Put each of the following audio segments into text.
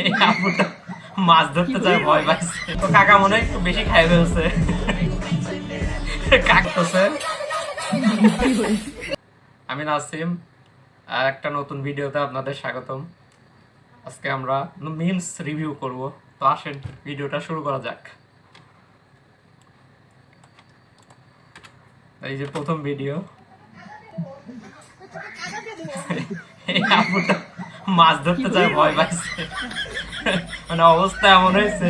এই আপুটা মাছ ধরতে যায় ভয় পাচ্ছে, তো কাকা মনে হয় একটু বেশি খাই ফেলছে। কাকতেছে। আমি নাসিম, আর একটা নতুন ভিডিওতে আপনাদের স্বাগতম। আজকে আমরা মিমস রিভিউ করব, তো আসেন ভিডিওটা শুরু করা যাক। এই যে প্রথম ভিডিও, এই আপুটা মাছ ধরতে যায় ভয় পাচ্ছে, মানে অবস্থা এমন হয়েছে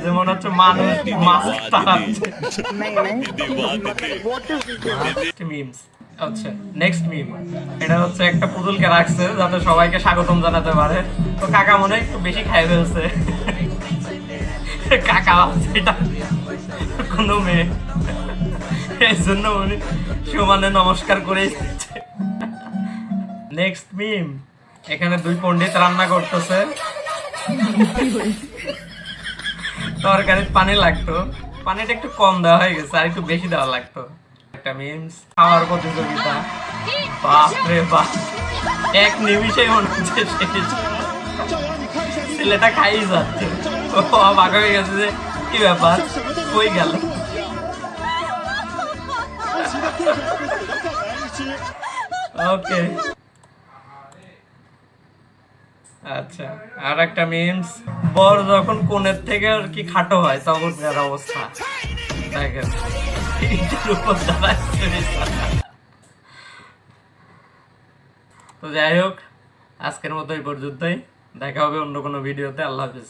যে মনে হচ্ছে মানুষ মাছ তাড়াচ্ছে। মিমস আচ্ছা, নেক্সট মিম, এটা হচ্ছে একটা পুতুলকে রাখছে যাতে সবাইকে স্বাগতম জানাতে পারে, তো কাকা মনে হয় একটু বেশি খাই ফেলছে। কাকা ভাবছে এটা কোনো মেয়ে, এই জন্য উনি সমানে নমস্কার করে দিচ্ছে। নেক্সট মিম, এখানে দুই পণ্ডিত রান্না করতেছে, তরকারির পানি লাগতো, পানিটা একটু কম দেওয়া হয়ে গেছে, আর একটু বেশি দেওয়া লাগতো। একটা মিমস, খাওয়ার প্রতিযোগিতা, বাপ রে বাপ, এক নিমিষেই মনে হচ্ছে শেষ, ছেলেটা খাই যাচ্ছে, ও অবাক হয়ে গেছে যে কি ব্যাপার, কই গেল। ওকে, আচ্ছা, আর একটা মিমস, বর যখন কোণের থেকে আর কি খাটো হয় তখন এর অবস্থা দেখেন, ইটের উপর দাঁড়াচ্ছে। তো যাই হোক, আজকের মতো এই পর্যন্তই, দেখা হবে অন্য কোনো ভিডিওতে। আল্লাহ হাফিজ।